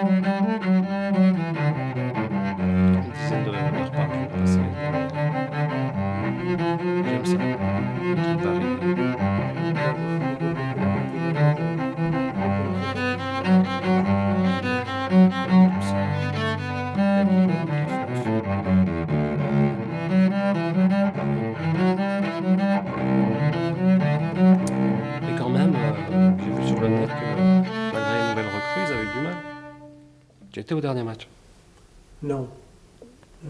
Une dizaine d'heures par jour passées. J'aime ça. Quitte Paris. Comme ça. Et quand même, j'ai vu sur le net que malgré les nouvelles recrues, ils avaient eu du mal. Tu étais au dernier match. Non,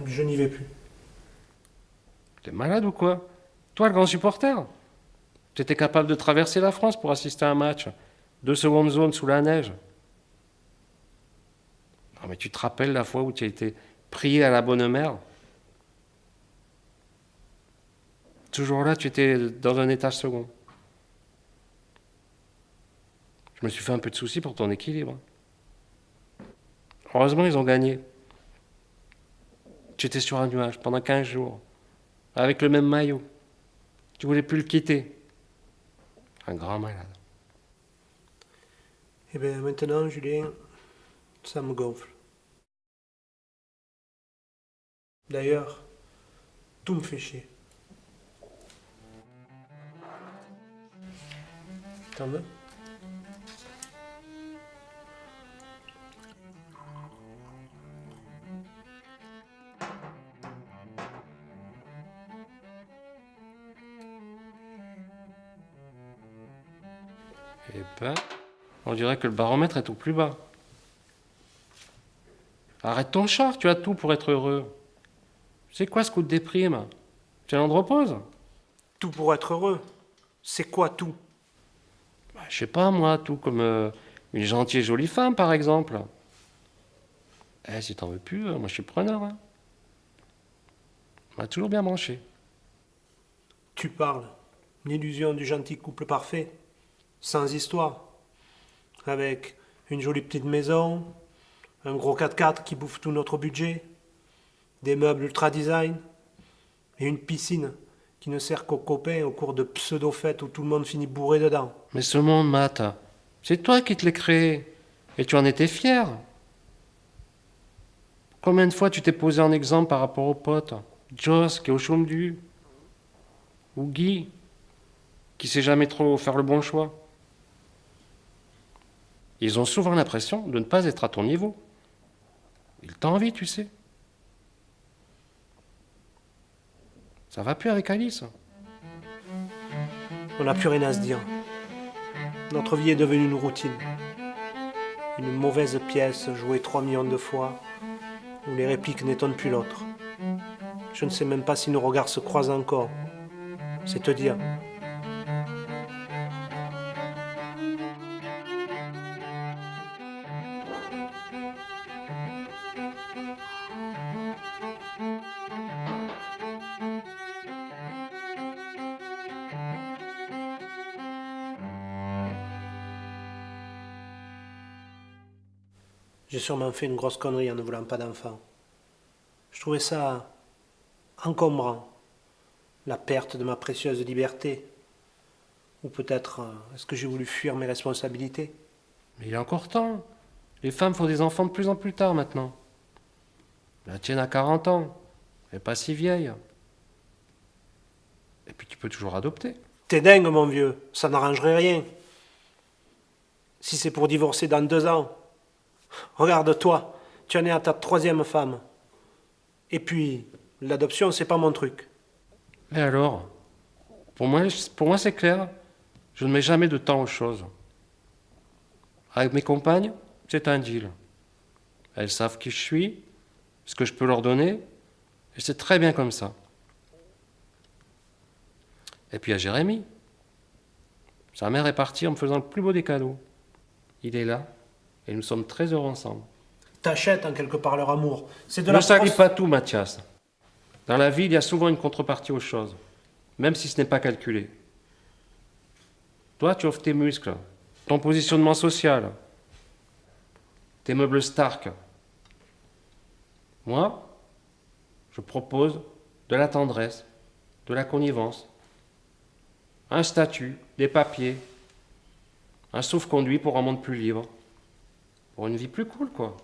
je n'y vais plus. T'es malade ou quoi? Toi, le grand supporter? Tu étais capable de traverser la France pour assister à un match. 2 secondes zone sous la neige. Ah, mais tu te rappelles la fois où tu as été prié à la bonne mère? Ce jour-là, tu étais dans un étage second. Je me suis fait un peu de soucis pour ton équilibre. Heureusement, ils ont gagné. Tu étais sur un nuage pendant 15 jours, avec le même maillot. Tu voulais plus le quitter. Un grand malade. Eh bien maintenant, Julien, ça me gonfle. D'ailleurs, tout me fait chier. T'en veux? Eh ben, on dirait que le baromètre est au plus bas. Arrête ton char, tu as tout pour être heureux. C'est quoi ce coup de déprime? Tu es en repose? Tout pour être heureux. C'est quoi tout? Bah, je sais pas moi, tout comme une gentille et jolie femme par exemple. Eh, si t'en veux plus, moi je suis preneur. Hein. On m'a toujours bien branché. Tu parles. L'illusion du gentil couple parfait. Sans histoire. Avec une jolie petite maison, un gros 4x4 qui bouffe tout notre budget, des meubles ultra design et une piscine qui ne sert qu'aux copains au cours de pseudo-fêtes où tout le monde finit bourré dedans. Mais ce monde, Matt, c'est toi qui te l'as créé. Et tu en étais fier. Combien de fois tu t'es posé en exemple par rapport aux potes? Joss qui est au chaume du. Ou Guy qui sait jamais trop faire le bon choix. Ils ont souvent l'impression de ne pas être à ton niveau. Ils t'envient, tu sais. Ça va plus avec Alice. On n'a plus rien à se dire. Notre vie est devenue une routine. Une mauvaise pièce jouée 3 millions de fois, où les répliques n'étonnent plus l'autre. Je ne sais même pas si nos regards se croisent encore. C'est te dire. J'ai sûrement fait une grosse connerie en ne voulant pas d'enfant. Je trouvais ça encombrant, la perte de ma précieuse liberté. Ou peut-être est-ce que j'ai voulu fuir mes responsabilités? Mais il est encore temps. Les femmes font des enfants de plus en plus tard maintenant. La tienne a 40 ans. Elle n'est pas si vieille. Et puis tu peux toujours adopter. T'es dingue, mon vieux, ça n'arrangerait rien. Si c'est pour divorcer dans 2 ans. Regarde-toi, tu en es à ta 3e femme. Et puis, l'adoption, c'est pas mon truc. Et alors? Pour moi c'est clair. Je ne mets jamais de temps aux choses. Avec mes compagnes, c'est un deal. Elles savent qui je suis, ce que je peux leur donner, et c'est très bien comme ça. Et puis il y a Jérémy. Sa mère est partie en me faisant le plus beau des cadeaux. Il est là, et nous sommes très heureux ensemble. T'achètes en quelque part leur amour. C'est de Ne la salis pas tout, Mathias. Dans la vie, il y a souvent une contrepartie aux choses, même si ce n'est pas calculé. Toi, tu offres tes muscles, ton positionnement social, tes meubles Stark. Moi, je propose de la tendresse, de la connivence, un statut, des papiers, un sauf-conduit pour un monde plus libre, pour une vie plus cool, quoi.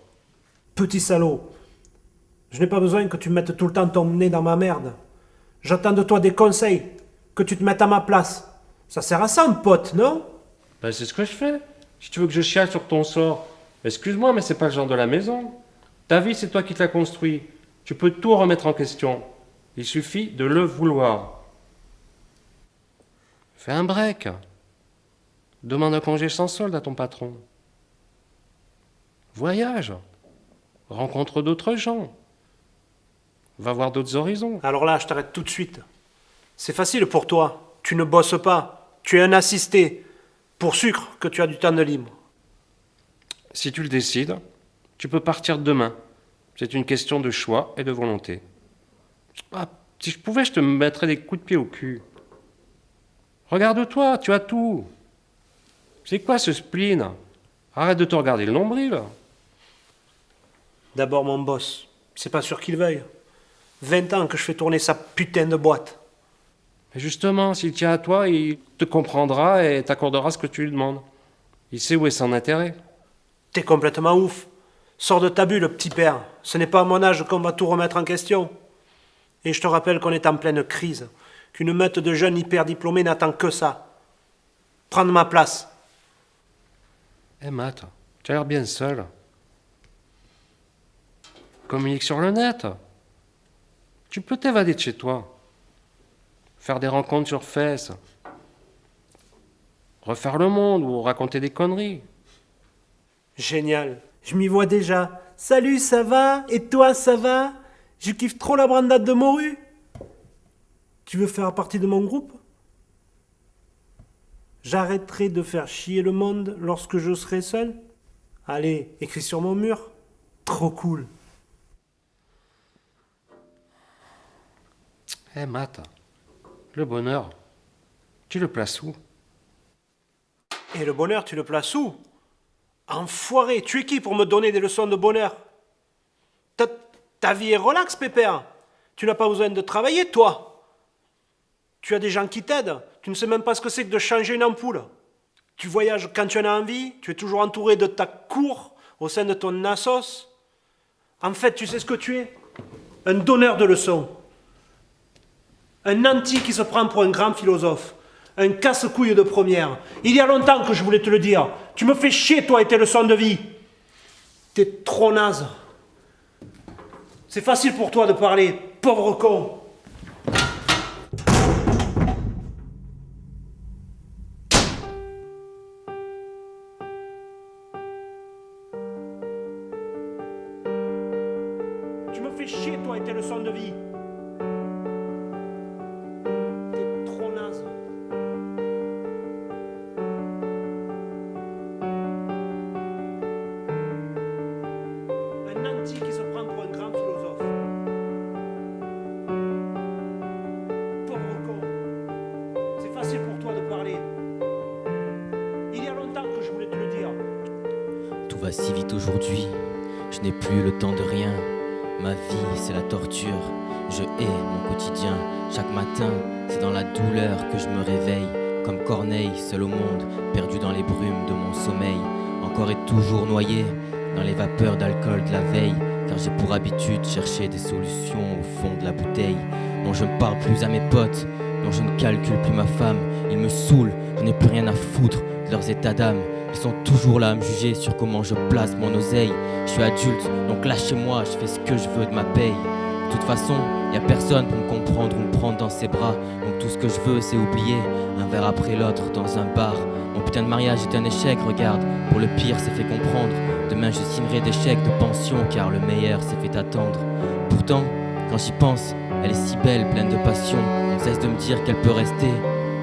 Petit salaud. Je n'ai pas besoin que tu mettes tout le temps ton nez dans ma merde. J'attends de toi des conseils, que tu te mettes à ma place. Ça sert à ça, un pote, non? Ben, c'est ce que je fais. Si tu veux que je chiale sur ton sort, excuse-moi, mais c'est pas le genre de la maison. Ta vie, c'est toi qui te l'as construit. Tu peux tout remettre en question. Il suffit de le vouloir. Fais un break. Demande un congé sans solde à ton patron. Voyage. Rencontre d'autres gens. Va voir d'autres horizons. Alors là, je t'arrête tout de suite. C'est facile pour toi. Tu ne bosses pas. Tu es un assisté. Pour sucre que tu as du temps de libre. Si tu le décides, tu peux partir demain. C'est une question de choix et de volonté. Ah, si je pouvais, je te mettrais des coups de pied au cul. Regarde-toi, tu as tout. C'est quoi ce spleen? Arrête de te regarder le nombril. D'abord mon boss. C'est pas sûr qu'il veuille. 20 ans que je fais tourner sa putain de boîte. Et justement, s'il tient à toi, il te comprendra et t'accordera ce que tu lui demandes. Il sait où est son intérêt. T'es complètement ouf. Sors de ta bulle, petit père. Ce n'est pas à mon âge qu'on va tout remettre en question. Et je te rappelle qu'on est en pleine crise. Qu'une meute de jeunes hyper diplômés n'attend que ça. Prendre ma place. Eh Matt, tu as l'air bien seul. Communique sur le net. Tu peux t'évader de chez toi. Faire des rencontres sur Face. Refaire le monde ou raconter des conneries. Génial. Je m'y vois déjà. Salut, ça va? Et toi, ça va? Je kiffe trop la brandade de morue. Tu veux faire partie de mon groupe? J'arrêterai de faire chier le monde lorsque je serai seul? Allez, écris sur mon mur. Trop cool. Eh Matt, le bonheur, tu le places où? Et le bonheur, tu le places où? Enfoiré, tu es qui pour me donner des leçons de bonheur? Ta vie est relax, pépère. Tu n'as pas besoin de travailler, toi. Tu as des gens qui t'aident. Tu ne sais même pas ce que c'est que de changer une ampoule. Tu voyages quand tu en as envie. Tu es toujours entouré de ta cour au sein de ton assos. En fait, tu sais ce que tu es? Un donneur de leçons. Un nanti qui se prend pour un grand philosophe. Un casse-couille de première. Il y a longtemps que je voulais te le dire. Tu me fais chier, toi, et tes leçons de vie. T'es trop naze. C'est facile pour toi de parler, pauvre con. Tu me fais chier, toi, et tes leçons de vie. T'es trop naze. Un nanti qui se prend pour un grand philosophe. Pauvre con. C'est facile pour toi de parler. Il y a longtemps que je voulais te le dire. Tout va si vite aujourd'hui, je n'ai plus le temps de rien. Ma vie, c'est la torture, je hais mon quotidien. Chaque matin, c'est dans la douleur que je me réveille. Comme Corneille, seul au monde, perdu dans les brumes de mon sommeil. Encore et toujours noyé dans les vapeurs d'alcool de la veille. Car j'ai pour habitude chercher des solutions au fond de la bouteille. Non, je ne parle plus à mes potes, non, je ne calcule plus ma femme. Ils me saoulent, je n'ai plus rien à foutre de leurs états d'âme. Ils sont toujours là à me juger sur comment je place mon oseille. Je suis adulte, donc lâchez-moi, je fais ce que je veux de ma paye. De toute façon, y a personne pour me comprendre ou me prendre dans ses bras. Donc tout ce que je veux, c'est oublier un verre après l'autre dans un bar. Mon putain de mariage est un échec, regarde, pour le pire c'est fait comprendre. Demain je signerai des chèques de pension car le meilleur s'est fait attendre. Pourtant, quand j'y pense, elle est si belle, pleine de passion. On cesse de me dire qu'elle peut rester.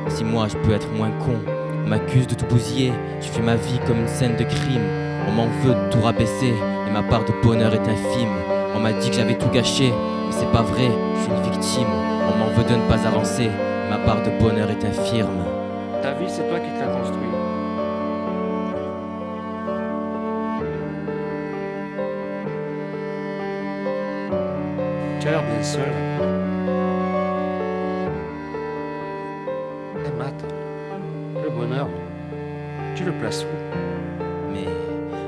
Si moi je peux être moins con. On m'accuse de tout bousiller, je fais ma vie comme une scène de crime. On m'en veut de tout rabaisser, et ma part de bonheur est infime. On m'a dit que j'avais tout gâché, mais c'est pas vrai, je suis une victime. On m'en veut de ne pas avancer, et ma part de bonheur est infirme. Ta vie, c'est toi qui te l'as construit. Tu as l'air bien seul. Eh Matt, le bonheur, tu le places où? Mais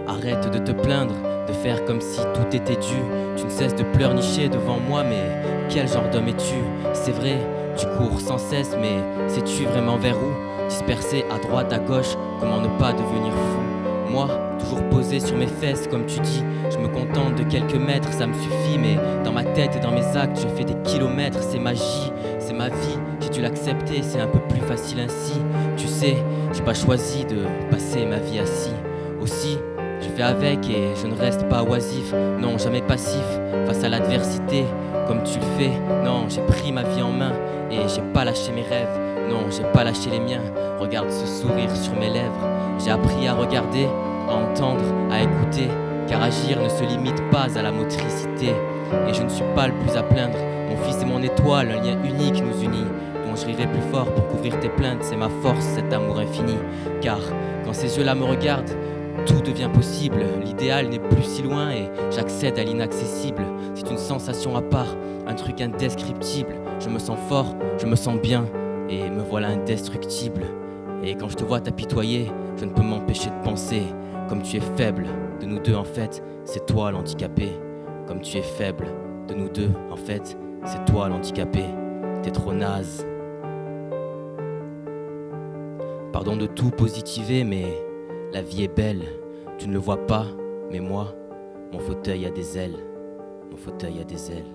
arrête de te plaindre, de faire comme si tout était dû. Tu ne cesses de pleurnicher devant moi, mais quel genre d'homme es-tu? C'est vrai, tu cours sans cesse, mais sais-tu vraiment vers où? Dispersé à droite, à gauche, comment ne pas devenir fou? Moi, toujours posé sur mes fesses, comme tu dis, je me contente de quelques mètres, ça me suffit. Mais dans ma tête et dans mes actes, je fais des kilomètres. C'est magie, c'est ma vie, j'ai dû l'accepter, c'est un peu plus facile ainsi. Tu sais, j'ai pas choisi de passer ma vie assis. Aussi, je fais avec et je ne reste pas oisif, non, jamais passif face à l'adversité, comme tu le fais. Non, j'ai pris ma vie en main et j'ai pas lâché mes rêves. Non, j'ai pas lâché les miens. Regarde ce sourire sur mes lèvres. J'ai appris à regarder, à entendre, à écouter, car agir ne se limite pas à la motricité. Et je ne suis pas le plus à plaindre. Mon fils est mon étoile, un lien unique nous unit, dont je rirai plus fort pour couvrir tes plaintes. C'est ma force, cet amour infini. Car quand ces yeux-là me regardent, tout devient possible. L'idéal n'est plus si loin et j'accède à l'inaccessible. C'est une sensation à part, un truc indescriptible. Je me sens fort, je me sens bien et me voilà indestructible. Et quand je te vois t'apitoyer, je ne peux m'empêcher de penser, comme tu es faible de nous deux en fait, c'est toi l'handicapé. Comme tu es faible de nous deux en fait, c'est toi l'handicapé. T'es trop naze. Pardon de tout positiver, mais la vie est belle. Tu ne le vois pas, mais moi, mon fauteuil a des ailes. Mon fauteuil a des ailes.